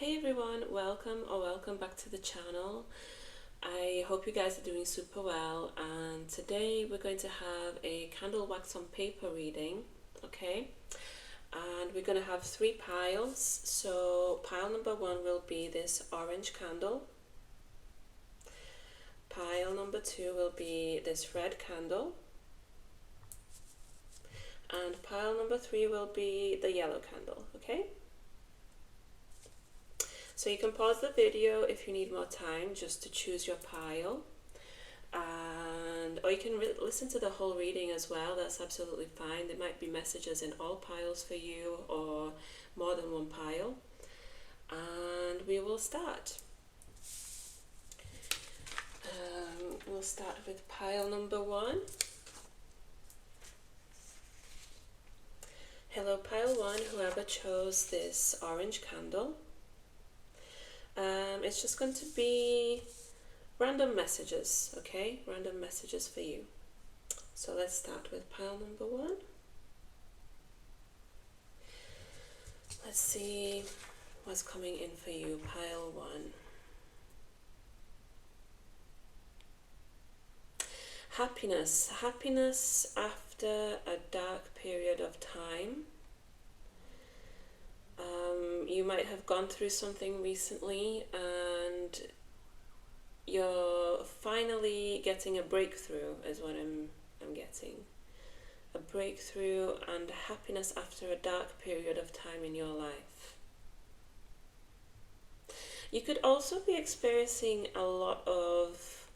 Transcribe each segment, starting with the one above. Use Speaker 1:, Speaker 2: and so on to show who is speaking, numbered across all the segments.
Speaker 1: Hey everyone, welcome back to the channel. I hope you guys are doing super well, and today we're going to have a candle wax on paper reading, okay? And we're going to have three piles. So pile number one will be this orange candle. Pile number two will be this red candle. And pile number three will be the yellow candle, okay? So you can pause the video if you need more time just to choose your pile, or you can listen to the whole reading as well. That's absolutely fine. There might be messages in all piles for you or more than one pile. And we will start. We'll start with pile number one. Hello pile one, whoever chose this orange candle. It's just going to be random messages, okay? Random messages for you. So let's start with pile number one. Let's see what's coming in for you, pile one. Happiness. Happiness after a dark period of time. You might have gone through something recently and you're finally getting a breakthrough is what I'm getting. A breakthrough and happiness after a dark period of time in your life. You could also be experiencing a lot of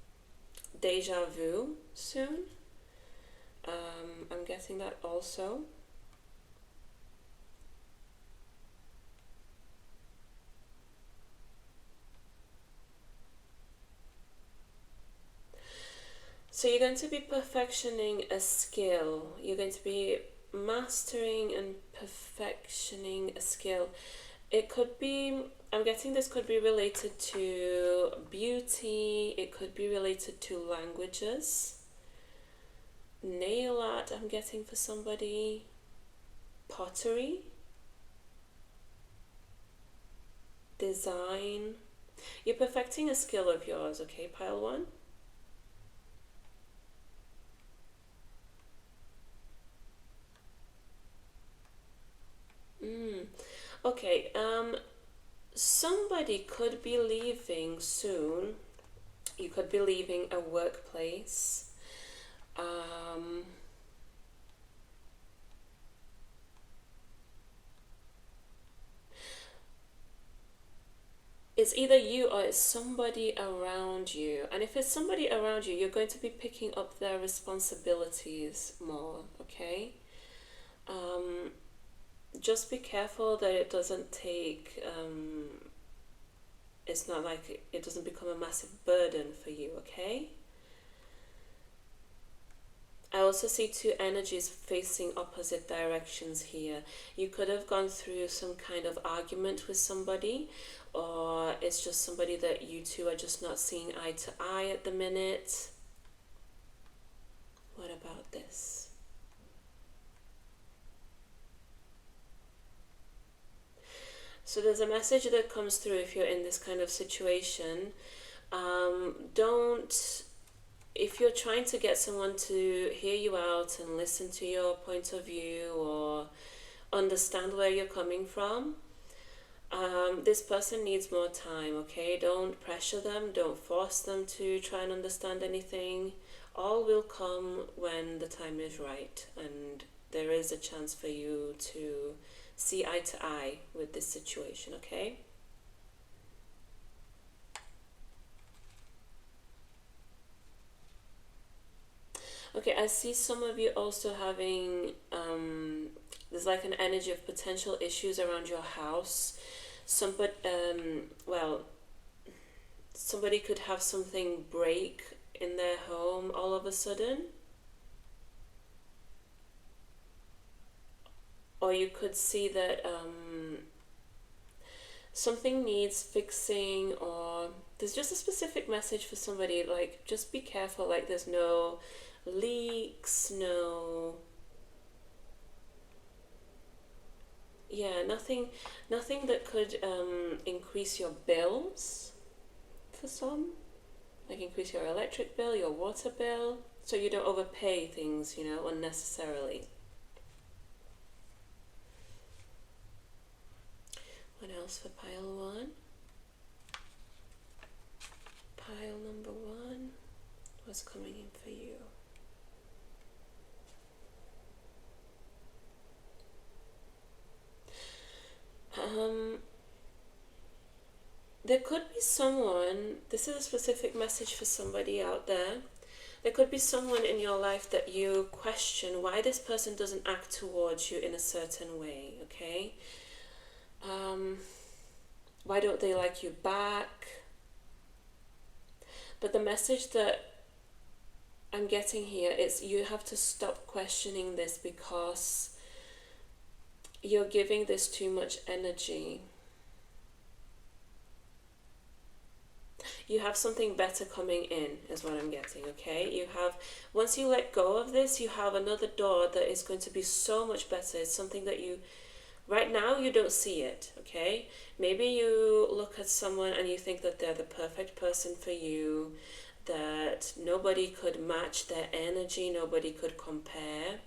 Speaker 1: deja vu soon. I'm getting that also. So you're going to be perfectioning a skill. You're going to be mastering and perfectioning a skill. It could be, I'm getting this could be related to beauty. It could be related to languages. Nail art, I'm getting for somebody. Pottery. Design. You're perfecting a skill of yours, okay, pile one? Okay, somebody could be leaving soon. You could be leaving a workplace. It's either you or it's somebody around you. And if it's somebody around you, you're going to be picking up their responsibilities more, okay? Just be careful that it doesn't take, it's not like it doesn't become a massive burden for you, okay? I also see two energies facing opposite directions here. You could have gone through some kind of argument with somebody, or it's just somebody that you two are just not seeing eye to eye at the minute. What about this? So there's a message that comes through if you're in this kind of situation. If you're trying to get someone to hear you out and listen to your point of view or understand where you're coming from, this person needs more time, okay? Don't pressure them, don't force them to try and understand anything. All will come when the time is right, and there is a chance for you to see eye to eye with this situation, okay? Okay, I see some of you also having, there's like an energy of potential issues around your house. Somebody could have something break in their home all of a sudden. Or you could see that something needs fixing, or there's just a specific message for somebody, like just be careful, like there's no leaks, no Yeah, nothing that could increase your bills for some, like increase your electric bill, your water bill, so you don't overpay things, unnecessarily. What else for pile one? Pile number one, what's coming in for you? There could be someone, this is a specific message for somebody out there. There could be someone in your life that you question why this person doesn't act towards you in a certain way, okay? Why don't they like you back? But the message that I'm getting here is you have to stop questioning this because you're giving this too much energy. You have something better coming in, is what I'm getting, okay? Once you let go of this, you have another door that is going to be so much better. It's something that right now you don't see it, okay? Maybe you look at someone and you think that they're the perfect person for you, that nobody could match their energy, nobody could compare.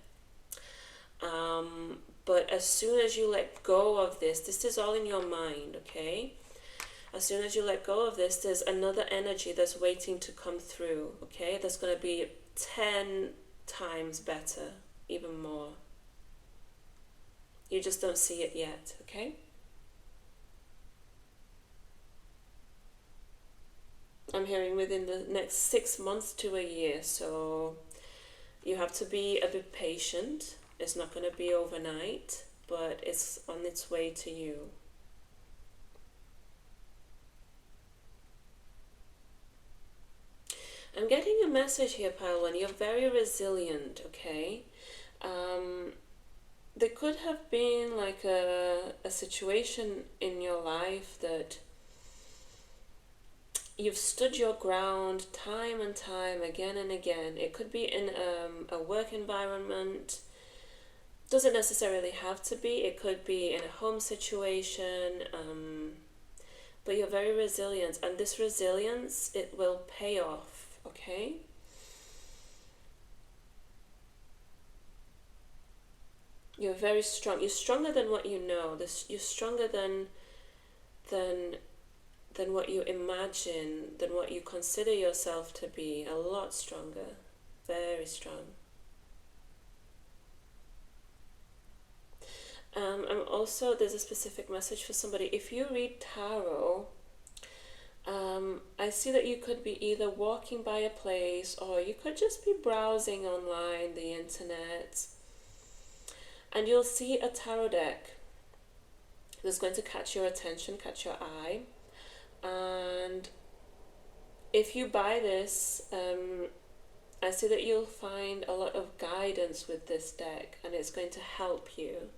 Speaker 1: But as soon as you let go of this is all in your mind, okay? As soon as you let go of this, there's another energy that's waiting to come through, okay? That's going to be 10 times better, even more. You just don't see it yet, okay? I'm hearing within the next 6 months to a year, so you have to be a bit patient. It's not going to be overnight, but it's on its way to you. I'm getting a message here, Pile 1. You're very resilient, okay? There could have been like a situation in your life that you've stood your ground time and time, again and again. It could be in a work environment. Doesn't necessarily have to be. It could be in a home situation. But you're very resilient, and this resilience, it will pay off, okay? You're very strong. You're stronger than what you know. You're stronger than what you imagine, than what you consider yourself to be. A lot stronger. Very strong. I'm also, there's a specific message for somebody. If you read tarot, I see that you could be either walking by a place or you could just be browsing online, the internet, and you'll see a tarot deck that's going to catch your attention, catch your eye. And if you buy this, I see that you'll find a lot of guidance with this deck, and it's going to help you.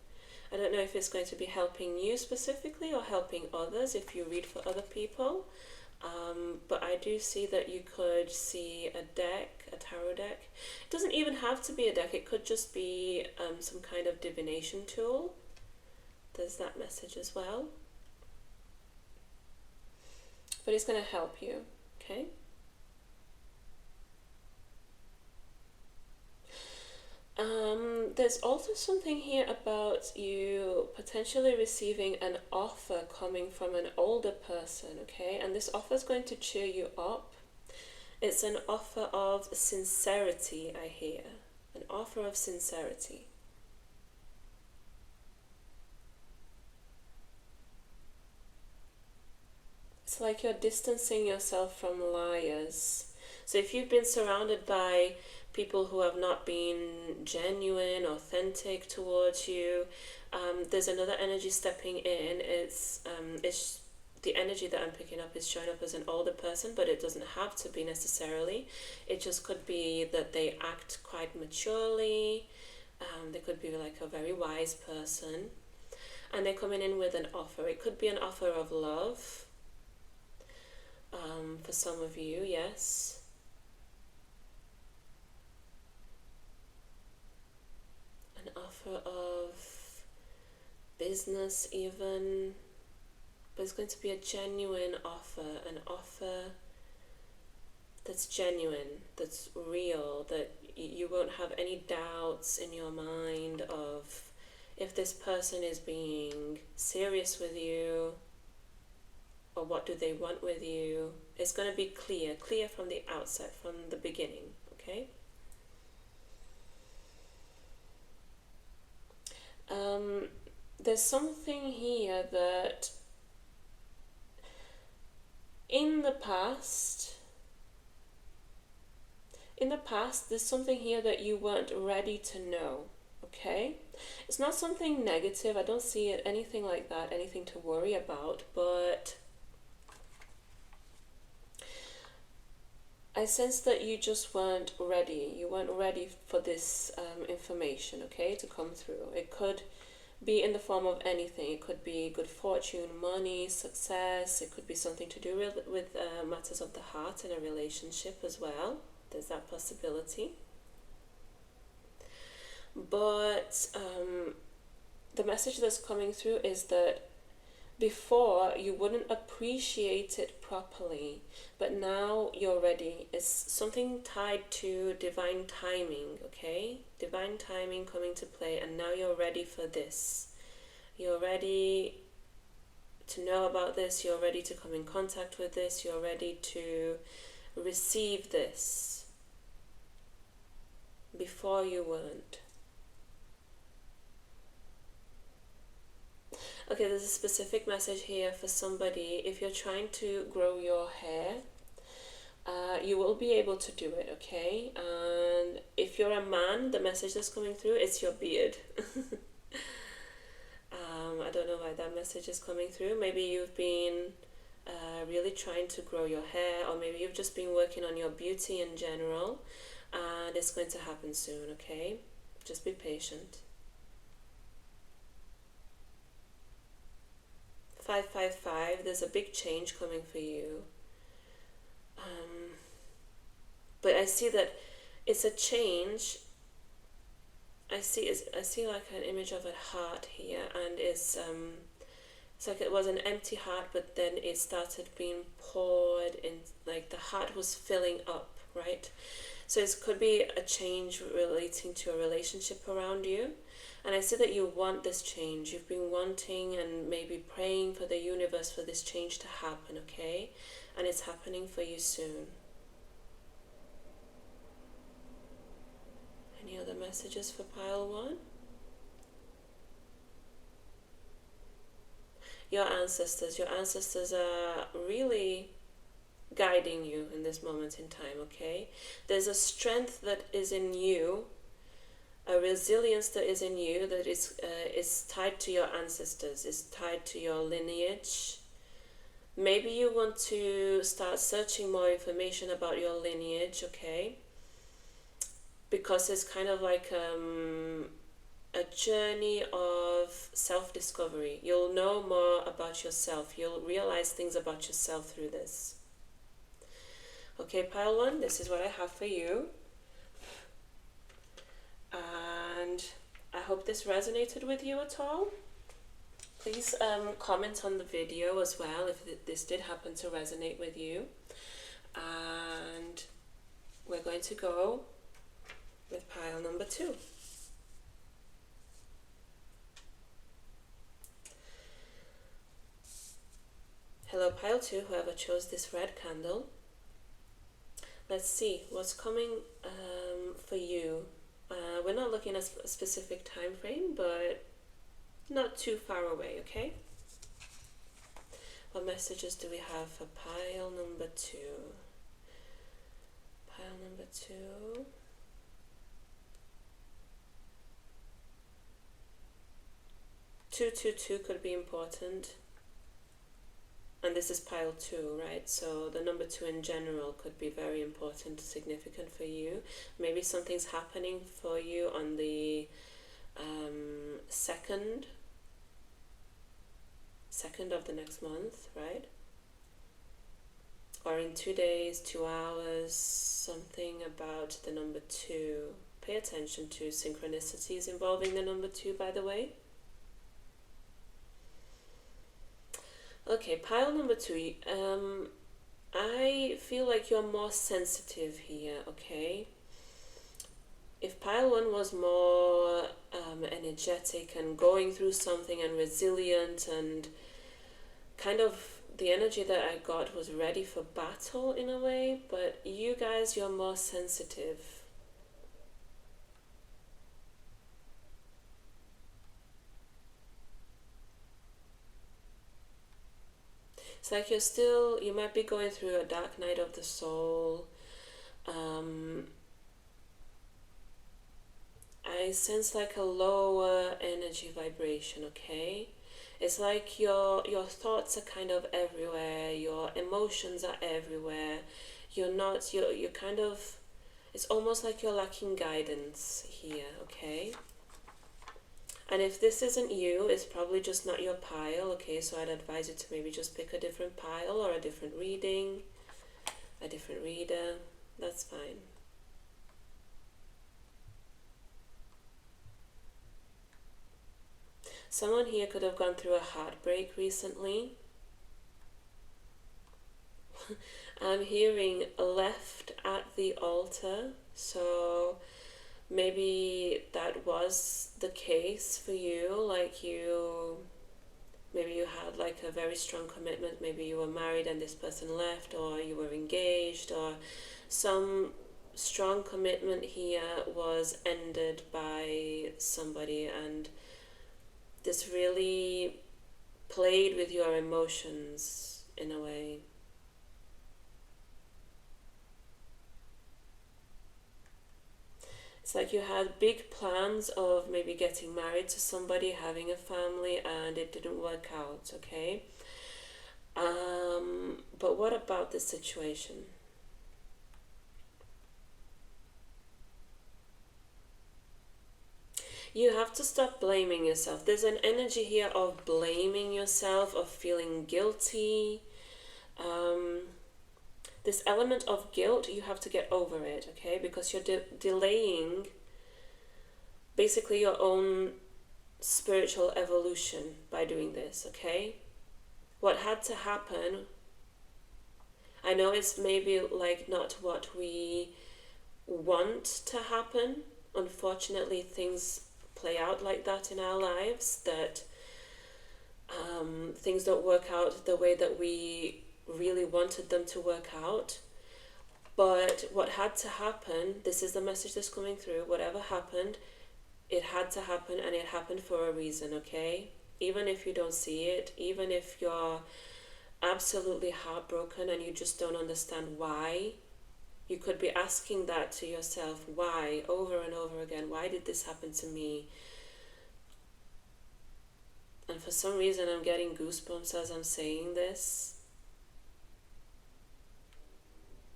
Speaker 1: I don't know if it's going to be helping you specifically or helping others if you read for other people. But I do see that you could see a deck, a tarot deck. It doesn't even have to be a deck. It could just be some kind of divination tool. There's that message as well. But it's going to help you, okay? There's also something here about you potentially receiving an offer coming from an older person, okay? And this offer is going to cheer you up. It's an offer of sincerity, I hear. An offer of sincerity. It's like you're distancing yourself from liars. So if you've been surrounded by people who have not been genuine, authentic towards you, there's another energy stepping in. It's the energy that I'm picking up is showing up as an older person, but it doesn't have to be necessarily. It just could be that they act quite maturely. They could be like a very wise person, and they're coming in with an offer. It could be an offer of love. For some of you, yes. An offer of business even, but it's going to be a genuine offer, an offer that's genuine, that's real, that you won't have any doubts in your mind of if this person is being serious with you or what do they want with you. It's going to be clear from the outset, from the beginning, okay? There's something here that in the past, there's something here that you weren't ready to know, okay? It's not something negative. I don't see it anything like that, anything to worry about, but I sense that you just weren't ready. You weren't ready for this information, okay, to come through. It could be in the form of anything. It could be good fortune, money, success. It could be something to do with matters of the heart in a relationship as well. There's that possibility. But the message that's coming through is that before you wouldn't appreciate it properly, but now you're ready. It's something tied to divine timing, okay? Divine timing coming to play, and now you're ready for this. You're ready to know about this, you're ready to come in contact with this, you're ready to receive this. Before you weren't. Okay, there's a specific message here for somebody. If you're trying to grow your hair, you will be able to do it, okay? And if you're a man, the message that's coming through is your beard. I don't know why that message is coming through. Maybe you've been really trying to grow your hair, or maybe you've just been working on your beauty in general, and it's going to happen soon, okay? Just be patient. 555, there's a big change coming for you. But I see that it's a change. I see like an image of a heart here, and it's like it was an empty heart, but then it started being poured in, like the heart was filling up, right? So it could be a change relating to a relationship around you. And I see that you want this change. You've been wanting and maybe praying for the universe for this change to happen, okay? And it's happening for you soon. Any other messages for pile 1? Your ancestors are really guiding you in this moment in time, okay? There's a strength that is in you, a resilience that is in you that is tied to your ancestors, is tied to your lineage. Maybe you want to start searching more information about your lineage, okay? Because it's kind of like a journey of self-discovery. You'll know more about yourself. You'll realize things about yourself through this. Okay, pile 1, this is what I have for you. And I hope this resonated with you at all. Please comment on the video as well if this did happen to resonate with you. And we're going to go with pile number 2. Hello pile 2, whoever chose this red candle. Let's see what's coming for you. We're not looking at a specific time frame, but not too far away, okay? What messages do we have for pile number 2? Pile number 2. Two could be important. And this is pile 2, right? So the number 2 in general could be very important, significant for you. Maybe something's happening for you on the second of the next month, right? Or in 2 days, 2 hours, something about the number 2. Pay attention to synchronicities involving the number 2, by the way. Okay, pile number two. I feel like you're more sensitive here, okay? If pile one was more energetic and going through something and resilient and kind of the energy that I got was ready for battle in a way, but you guys, you're more sensitive. It's like you might be going through a dark night of the soul. I sense like a lower energy vibration, okay? It's like your thoughts are kind of everywhere, your emotions are everywhere. You're kind of, it's almost like you're lacking guidance here, okay? And if this isn't you, it's probably just not your pile, okay? So I'd advise you to maybe just pick a different pile or a different reading, a different reader. That's fine. Someone here could have gone through a heartbreak recently. I'm hearing left at the altar, so maybe that was the case for you, like maybe you had like a very strong commitment, maybe you were married and this person left, or you were engaged, or some strong commitment here was ended by somebody, and this really played with your emotions in a way. It's like you had big plans of maybe getting married to somebody, having a family, and it didn't work out, okay? But what about this situation? You have to stop blaming yourself. There's an energy here of blaming yourself, of feeling guilty. This element of guilt, you have to get over it, okay? Because you're delaying basically your own spiritual evolution by doing this, okay? What had to happen, I know it's maybe like not what we want to happen. Unfortunately, things play out like that in our lives, that things don't work out the way that we really wanted them to work out. But what had to happen, this is the message that's coming through, whatever happened, it had to happen, and it happened for a reason, okay? Even if you don't see it, even if you're absolutely heartbroken and you just don't understand why, you could be asking that to yourself, why, over and over again. Why did this happen to me? And for some reason I'm getting goosebumps as I'm saying this.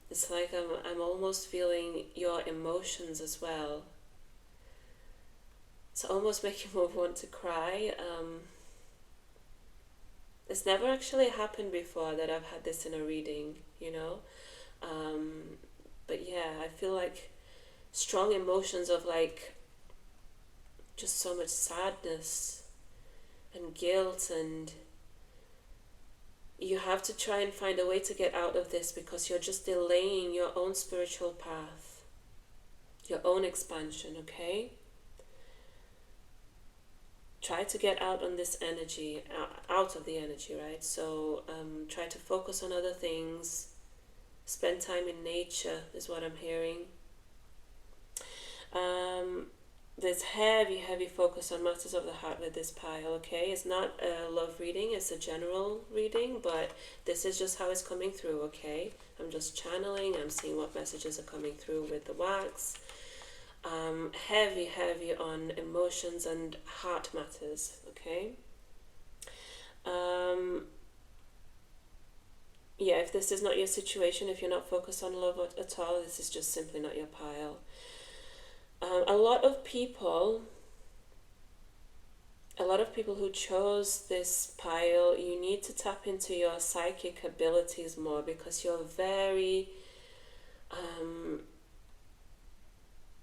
Speaker 1: It's like I'm almost feeling your emotions as well. It's almost making me want to cry. It's never actually happened before that I've had this in a reading, you know? But yeah, I feel like strong emotions of like just so much sadness and guilt, and you have to try and find a way to get out of this because you're just delaying your own spiritual path, your own expansion, okay? Try to get out on this energy, out of the energy, right? So try to focus on other things. Spend time in nature is what I'm hearing. There's heavy focus on matters of the heart with this pile, okay? It's not a love reading, it's a general reading, but this is just how it's coming through, okay? I'm just channeling, I'm seeing what messages are coming through with the wax. Heavy on emotions and heart matters, okay? Yeah, if this is not your situation, if you're not focused on love at all, this is just simply not your pile. A lot of people who chose this pile, you need to tap into your psychic abilities more because you're very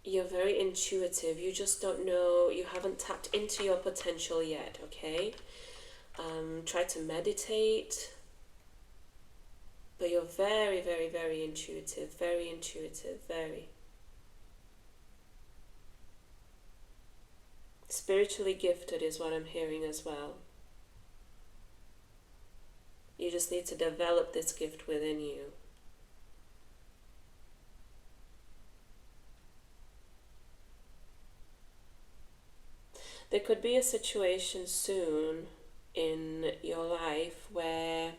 Speaker 1: intuitive. You just don't know, you haven't tapped into your potential yet, okay? Try to meditate. But you're very, very, very intuitive, very. Spiritually gifted is what I'm hearing as well. You just need to develop this gift within you. There could be a situation soon in your life where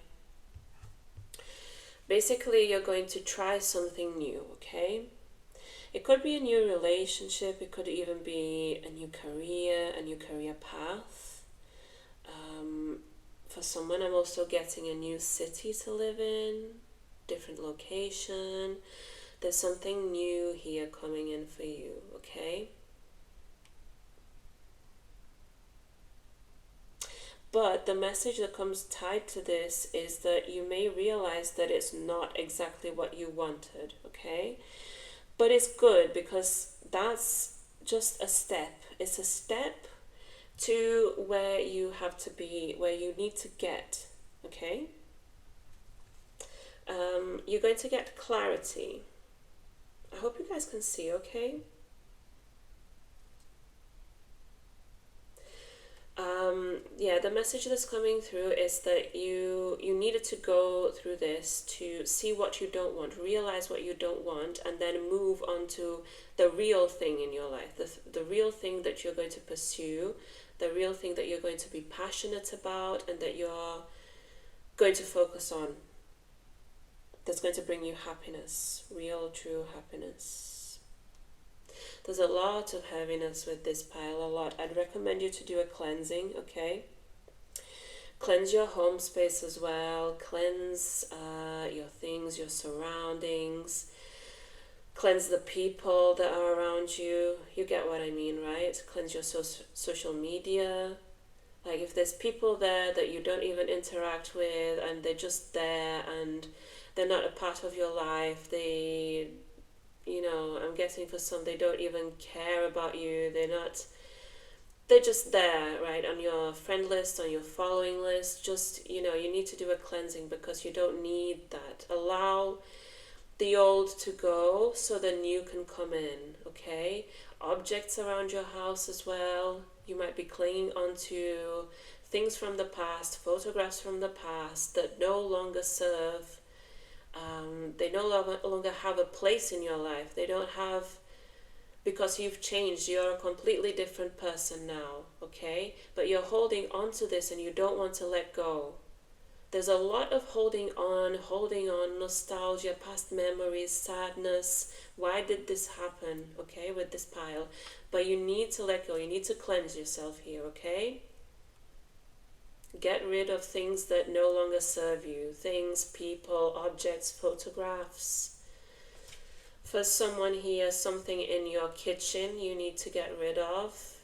Speaker 1: basically you're going to try something new, okay? It could be a new relationship, it could even be a new career path. For someone, I'm also getting a new city to live in, different location. There's something new here coming in for you, okay? But the message that comes tied to this is that you may realize that it's not exactly what you wanted, okay? But it's good because that's just a step. It's a step to where you have to be, where you need to get, okay? You're going to get clarity. I hope you guys can see, okay? The message that's coming through is that you needed to go through this to see what you don't want, realize what you don't want, and then move on to the real thing in your life, the real thing that you're going to pursue, the real thing that you're going to be passionate about and that you're going to focus on. That's going to bring you happiness, real, true happiness. There's a lot of heaviness with this pile, a lot. I'd recommend you to do a cleansing, okay? Cleanse your home space as well. Cleanse your things, your surroundings. Cleanse the people that are around you. You get what I mean, right? Cleanse your social media. Like if there's people there that you don't even interact with and they're just there and they're not a part of your life, I'm guessing for some they don't even care about you. They're just there, right, on your friend list, on your following list. Just, you need to do a cleansing because you don't need that. Allow the old to go so the new can come in, okay? Objects around your house as well. You might be clinging onto things from the past, photographs from the past that no longer serve. They no longer have a place in your life. They don't have, because you've changed. You're a completely different person now, okay? But you're holding on to this and you don't want to let go. There's a lot of holding on, nostalgia, past memories, sadness. Why did this happen, okay, with this pile? But you need to let go. You need to cleanse yourself here, okay? Get rid of things that no longer serve you. Things, people, objects, photographs. For someone here, something in your kitchen you need to get rid of.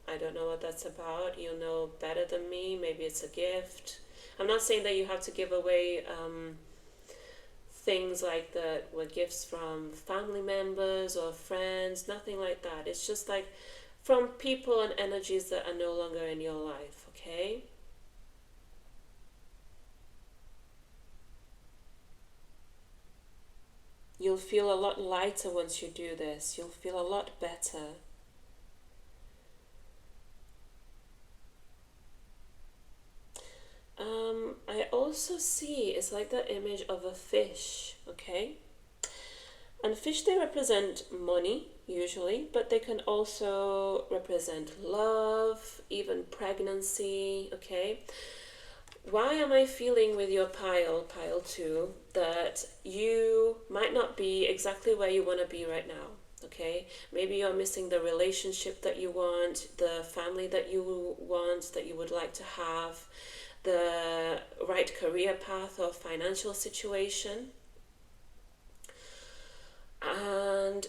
Speaker 1: I don't know what that's about. You'll know better than me. Maybe it's a gift. I'm not saying that you have to give away things like that were gifts from family members or friends. Nothing like that. It's just like from people and energies that are no longer in your life, okay? You'll feel a lot lighter once you do this. You'll feel a lot better. I also see, it's like the image of a fish, okay? And fish, they represent money, usually, but they can also represent love, even pregnancy, okay? Why am I feeling with your pile 2, that you might not be exactly where you want to be right now, okay? Maybe you're missing the relationship that you want, the family that you want, that you would like to have, the right career path or financial situation. And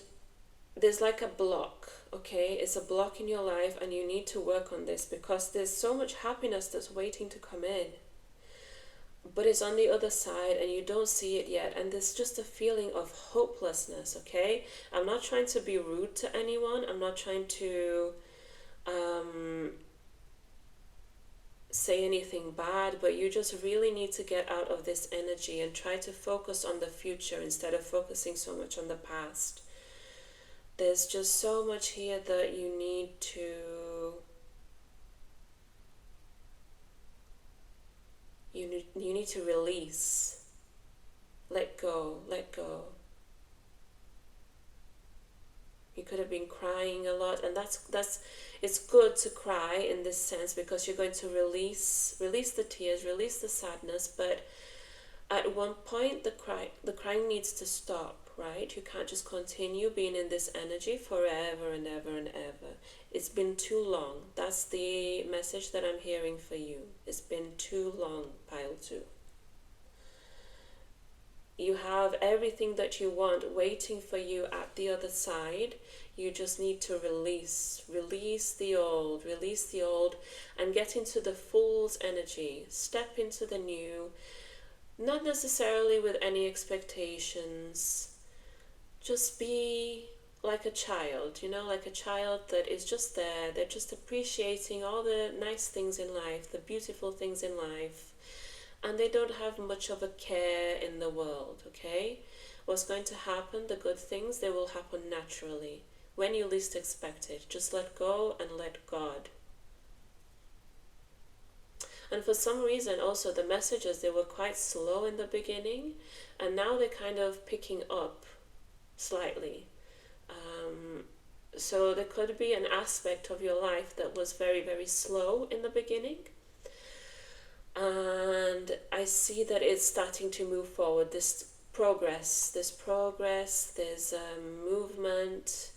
Speaker 1: there's like a block, okay? It's a block in your life and you need to work on this because there's so much happiness that's waiting to come in. But it's on the other side and you don't see it yet, and there's just a feeling of hopelessness, okay? I'm not trying to be rude to anyone. I'm not trying to say anything bad, but you just really need to get out of this energy and try to focus on the future instead of focusing so much on the past. There's just so much here that you need to you need to release. Let go, let go. You could have been crying a lot, and that's it's good to cry in this sense, because you're going to release the tears, release the sadness, but at one point the crying needs to stop, right? You can't just continue being in this energy forever and ever and ever. It's been too long. That's the message that I'm hearing for you. It's been too long, pile 2. You have everything that you want waiting for you at the other side. You just need to release the old, and get into the Fool's energy. Step into the new, not necessarily with any expectations. Just be like a child, like a child that is just there. They're just appreciating all the nice things in life, the beautiful things in life. And they don't have much of a care in the world, okay? What's going to happen, the good things, they will happen naturally, when you least expect it. Just let go and let God. And for some reason also the messages, they were quite slow in the beginning, and now they're kind of picking up slightly. So there could be an aspect of your life that was very, very slow in the beginning. And I see that it's starting to move forward. This progress, there's movement,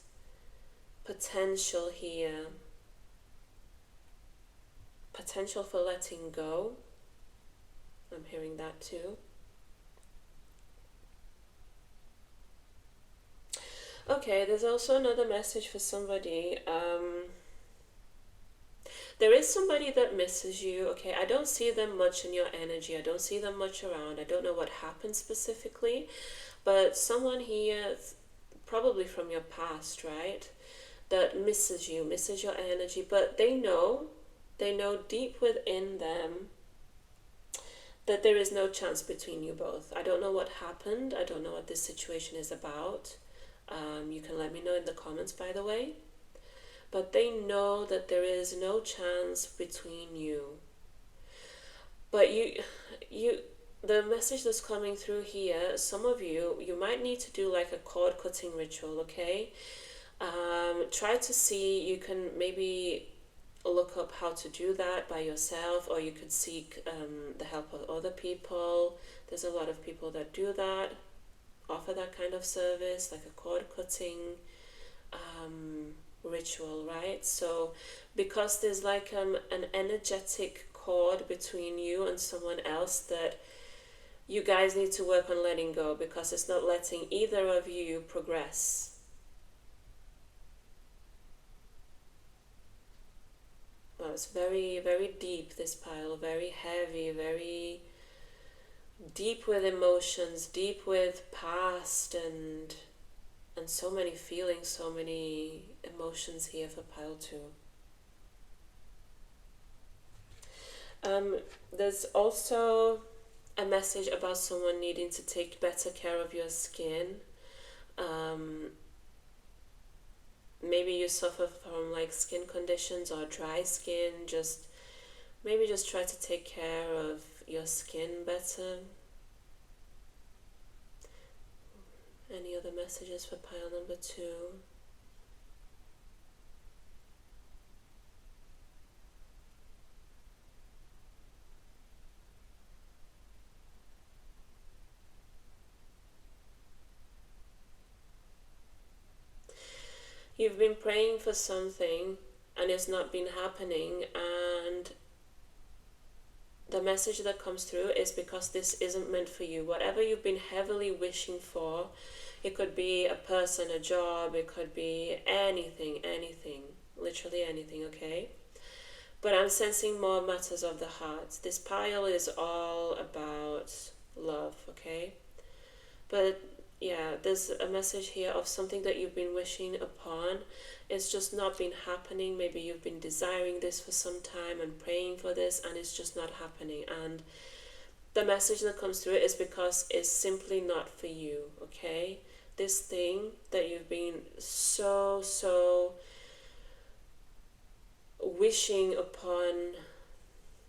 Speaker 1: potential here, potential for letting go. I'm hearing that too. Okay, there's also another message for somebody. There is somebody that misses you, okay? I don't see them much in your energy. I don't see them much around. I don't know what happened specifically, but someone here, probably from your past, right, that misses you, misses your energy, but they know deep within them that there is no chance between you both. I don't know what happened. I don't know what this situation is about. You can let me know in the comments, by the way. But they know that there is no chance between you. But the message that's coming through here, some of you might need to do like a cord cutting ritual, okay? Try to see, you can maybe look up how to do that by yourself, or you could seek the help of other people. There's a lot of people that do that, offer that kind of service, like a cord cutting ritual, right? So because there's like an energetic cord between you and someone else that you guys need to work on letting go, because it's not letting either of you progress. Well, it's very, very deep, this pile, very heavy, very deep with emotions, deep with past, and so many feelings, so many emotions here for pile 2. There's also a message about someone needing to take better care of your skin. Maybe you suffer from like skin conditions or dry skin. Maybe just try to take care of your skin better. Any other messages for pile number 2? You've been praying for something and it's not been happening, and the message that comes through is because this isn't meant for you. Whatever you've been heavily wishing for, it could be a person, a job, it could be anything, literally anything, okay? But I'm sensing more matters of the heart. This pile is all about love, okay? But yeah, there's a message here of something that you've been wishing upon. It's just not been happening. Maybe you've been desiring this for some time and praying for this, and it's just not happening. And the message that comes through it is because it's simply not for you, okay? This thing that you've been so wishing upon,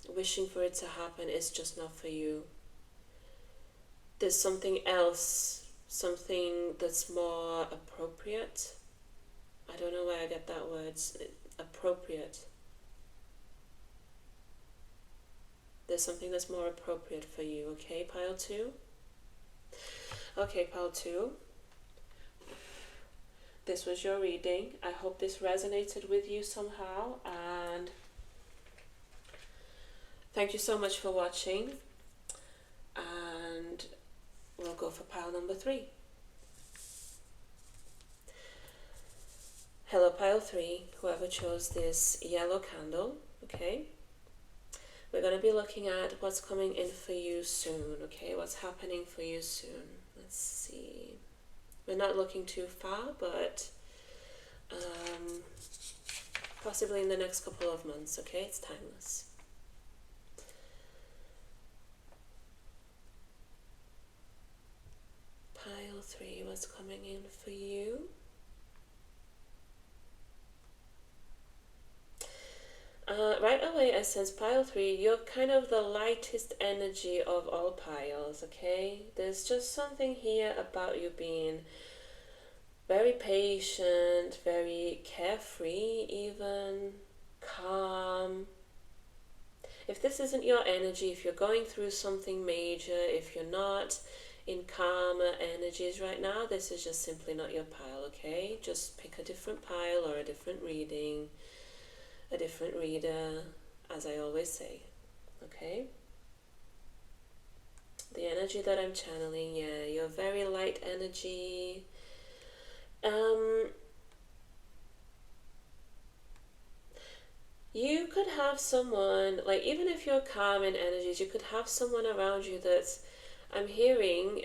Speaker 1: wishing for it to happen, is just not for you. There's something else, something that's more appropriate. I don't know where I get that word, appropriate. There's something that's more appropriate for you, okay, pile 2? Okay, pile 2. This was your reading. I hope this resonated with you somehow, and thank you so much for watching. And we'll go for pile number 3. Hello, pile 3, whoever chose this yellow candle, okay? We're going to be looking at what's coming in for you soon, okay? What's happening for you soon. Let's see. We're not looking too far, but possibly in the next couple of months, okay? It's timeless. Pile 3, what's coming in for you? Right away, I sense pile 3, you're kind of the lightest energy of all piles, okay? There's just something here about you being very patient, very carefree even, calm. If this isn't your energy, if you're going through something major, if you're not in calmer energies right now, this is just simply not your pile, okay? Just pick a different pile or a different reading, a different reader, as I always say, okay? The energy that I'm channeling, yeah, you're very light energy. You could have someone, like, even if you're calm in energies, you could have someone around you that's, I'm hearing,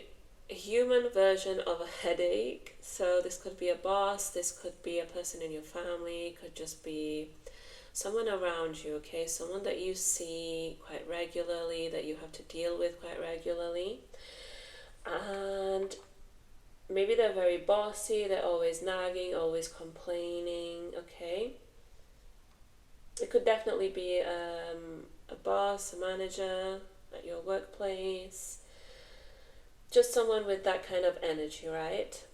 Speaker 1: a human version of a headache. So this could be a boss, this could be a person in your family, could just be someone around you, okay? Someone that you see quite regularly, that you have to deal with quite regularly. And maybe they're very bossy, they're always nagging, always complaining, okay? It could definitely be a boss, a manager at your workplace. Just someone with that kind of energy, right?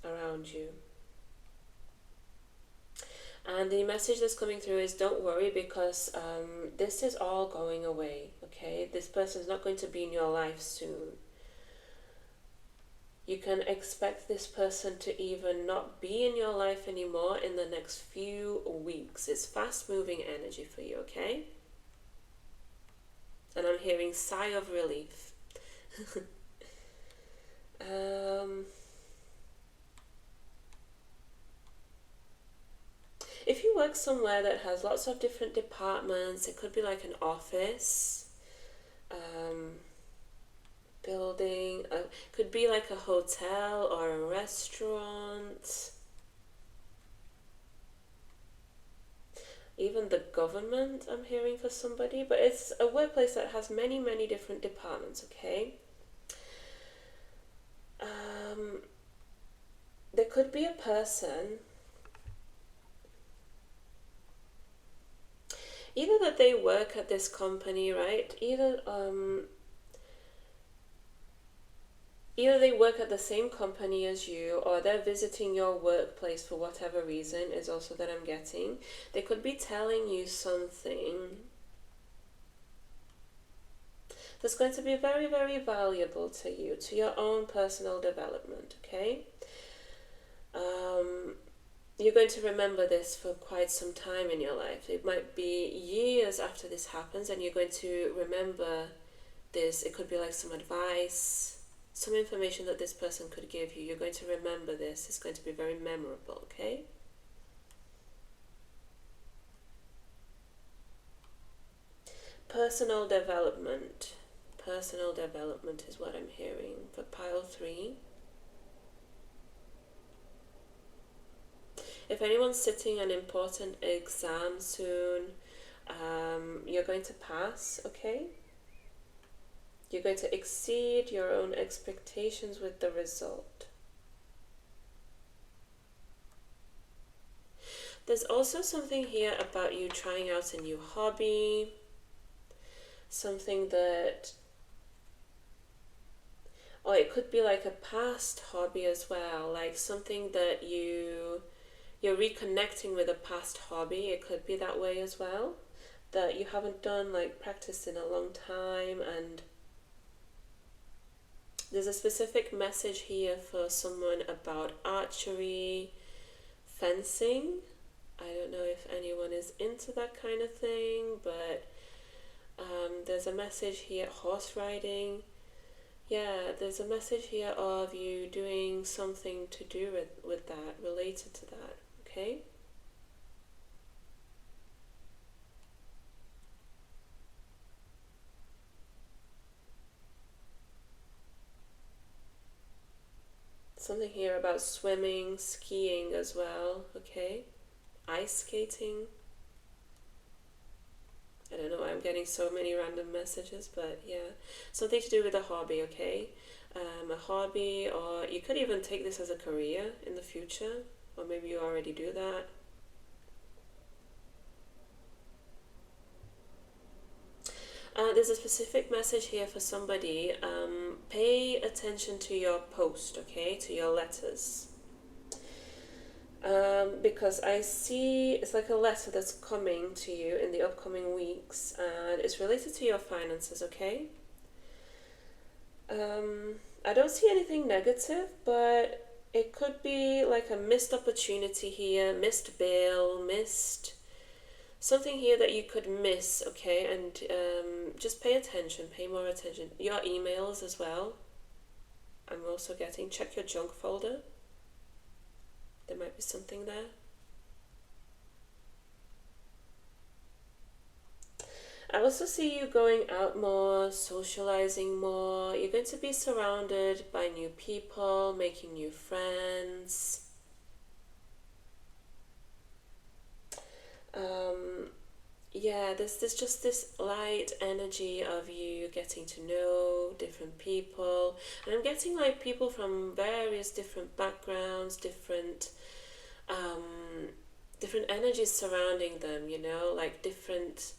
Speaker 1: Around you. And the message that's coming through is don't worry, because this is all going away, okay? This person is not going to be in your life soon. You can expect this person to even not be in your life anymore in the next few weeks. It's fast-moving energy for you, okay? And I'm hearing sigh of relief. If you work somewhere that has lots of different departments, it could be like an office, building, could be like a hotel or a restaurant, even the government, I'm hearing for somebody, but it's a workplace that has many different departments, okay? There could be a person, either that they work at this company, right? Either they work at the same company as you, or they're visiting your workplace for whatever reason, is also that I'm getting. They could be telling you something that's going to be very valuable to you, to your own personal development, okay? You're going to remember this for quite some time in your life. It might be years after this happens, and you're going to remember this. It could be like some advice, some information that this person could give you. You're going to remember this. It's going to be very memorable, okay? Personal development. Personal development is what I'm hearing for pile 3. If anyone's sitting an important exam soon, you're going to pass, okay? You're going to exceed your own expectations with the result. There's also something here about you trying out a new hobby, something that, or it could be like a past hobby as well, like something that you're reconnecting with a past hobby. It could be that way as well, that you haven't done like practice in a long time. And there's a specific message here for someone about archery, fencing. I don't know if anyone is into that kind of thing, but there's a message here, horse riding. Yeah, there's a message here of you doing something to do with that, related to that, okay? Something here about swimming, skiing as well, okay? Ice skating. I don't know why I'm getting so many random messages, but yeah. Something to do with a hobby, okay? A hobby, or you could even take this as a career in the future, or maybe you already do that. There's a specific message here for somebody. Pay attention to your post, okay? To your letters. Because I see it's like a letter that's coming to you in the upcoming weeks, and it's related to your finances, okay? I don't see anything negative, but it could be like a missed opportunity here, missed bill, missed something here that you could miss, okay? And just pay attention, pay more attention. Your emails as well. I'm also getting, check your junk folder. There might be something there. I also see you going out more, socializing more. You're going to be surrounded by new people, making new friends. Yeah, there's just this light energy of you getting to know different people. And I'm getting like people from various different backgrounds, different energies surrounding them, you know, like different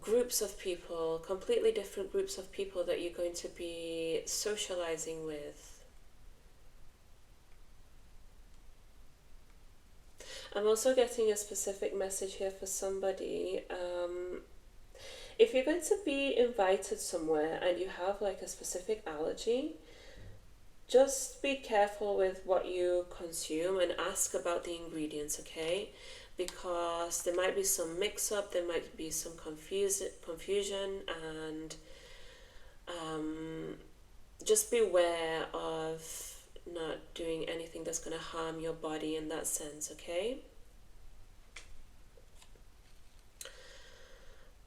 Speaker 1: groups of people, completely different groups of people that you're going to be socializing with. I'm also getting a specific message here for somebody. If you're going to be invited somewhere and you have like a specific allergy, just be careful with what you consume and ask about the ingredients, okay? Because there might be some mix up, there might be some confusion, and just beware of not doing anything that's going to harm your body in that sense, okay?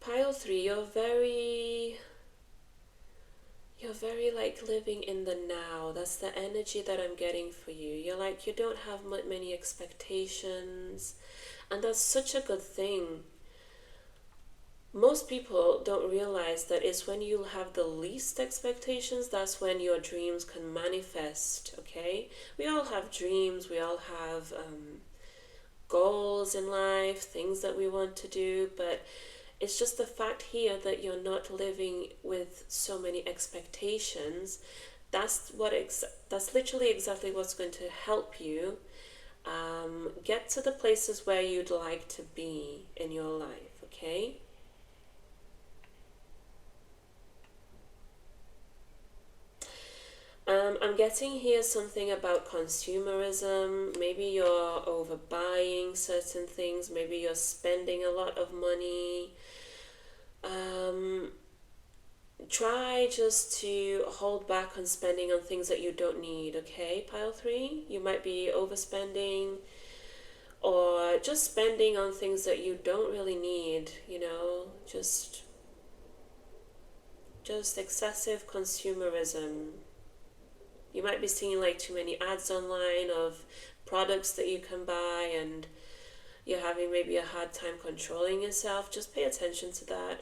Speaker 1: Pile 3, you're very like living in the now. That's the energy that I'm getting for you. You're like, you don't have many expectations, and that's such a good thing. Most people don't realize that it's when you have the least expectations, that's when your dreams can manifest, okay? We all have dreams, we all have goals in life, things that we want to do, but it's just the fact here that you're not living with so many expectations. That's literally exactly what's going to help you get to the places where you'd like to be in your life, okay? I'm getting here something about consumerism. Maybe you're overbuying certain things. Maybe you're spending a lot of money. Try just to hold back on spending on things that you don't need, okay, pile 3? You might be overspending or just spending on things that you don't really need, you know, just excessive consumerism. You might be seeing like too many ads online of products that you can buy, and you're having maybe a hard time controlling yourself. Just pay attention to that.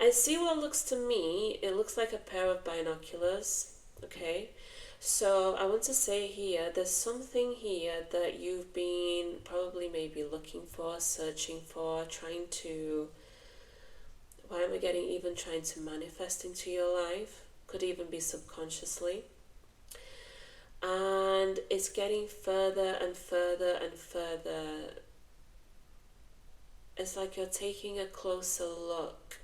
Speaker 1: I see what looks to me, it looks like a pair of binoculars, okay? So I want to say here, there's something here that you've been probably maybe looking for, searching for, trying to, why am I getting even trying to manifest into your life? Could even be subconsciously. And it's getting further and further and further. It's like you're taking a closer look.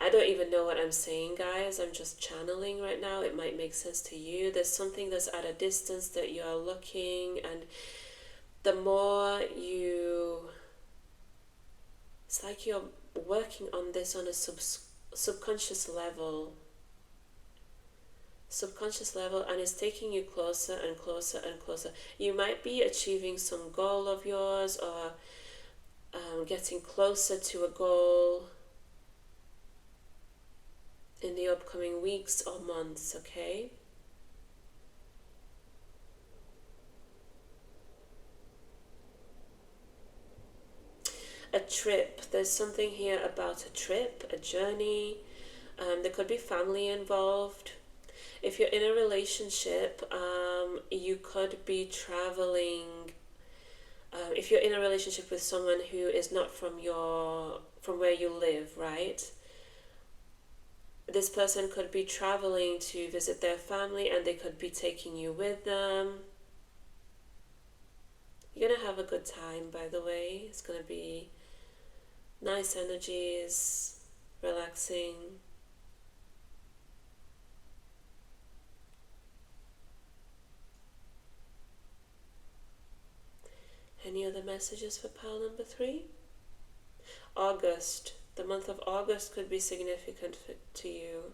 Speaker 1: I don't even know what I'm saying, guys. I'm just channeling right now. It might make sense to you. There's something that's at a distance that you're looking, and the more you, it's like you're working on this on a subconscious level. Subconscious level, and it's taking you closer and closer and closer. You might be achieving some goal of yours, or getting closer to a goal in the upcoming weeks or months, okay? A trip. There's something here about a trip, a journey. There could be family involved. If you're in a relationship, you could be traveling. If you're in a relationship with someone who is not from where you live, right? This person could be traveling to visit their family, and they could be taking you with them. You're gonna have a good time, by the way. It's gonna be nice energies, relaxing. Any other messages for pile number 3? August. The month of August could be significant to you.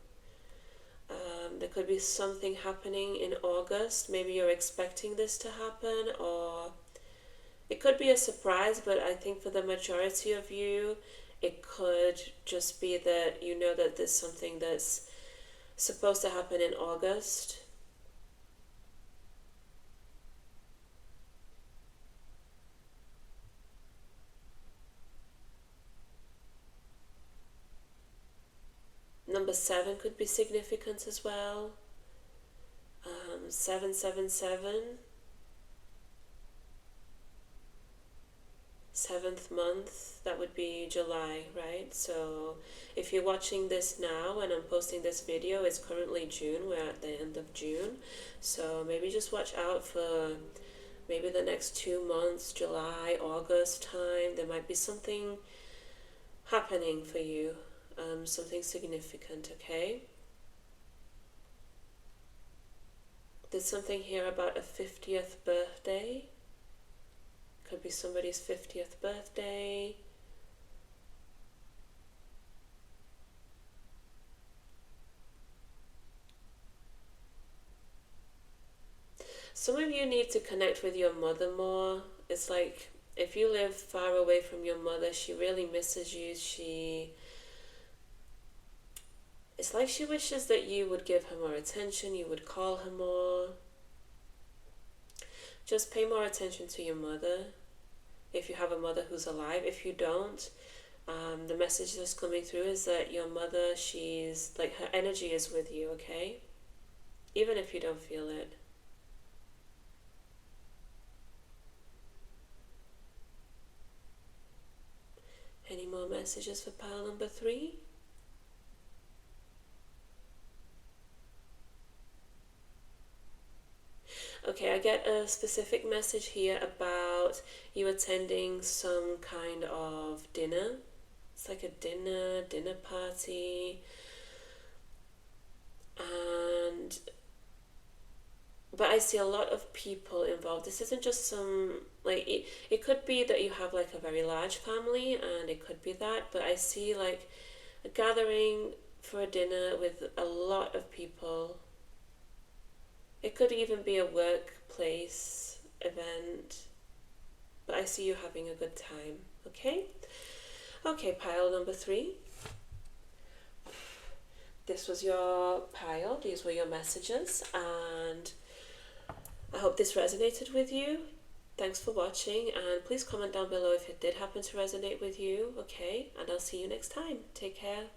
Speaker 1: There could be something happening in August. Maybe you're expecting this to happen, or it could be a surprise, but I think for the majority of you, it could just be that you know that there's something that's supposed to happen in August. Number 7 could be significant as well. 777. 7th month, that would be July, right? So if you're watching this now and I'm posting this video, it's currently June. We're at the end of June. So maybe just watch out for maybe the next 2 months, July, August time. There might be something happening for you. Something significant, okay? There's something here about a 50th birthday. Could be somebody's 50th birthday. Some of you need to connect with your mother more. It's like if you live far away from your mother, she really misses you. It's like she wishes that you would give her more attention, you would call her more. Just pay more attention to your mother if you have a mother who's alive. If you don't, the message that's coming through is that your mother, she's like, her energy is with you, okay? Even if you don't feel it. Any more messages for pile number 3? Okay, I get a specific message here about you attending some kind of dinner. It's like a dinner party. But I see a lot of people involved. This isn't just some, like, it could be that you have like a very large family, and it could be that, but I see like a gathering for a dinner with a lot of people. It could even be a workplace event, but I see you having a good time, okay? Okay, pile number 3. This was your pile, these were your messages, and I hope this resonated with you. Thanks for watching, and please comment down below if it did happen to resonate with you, okay? And I'll see you next time. Take care.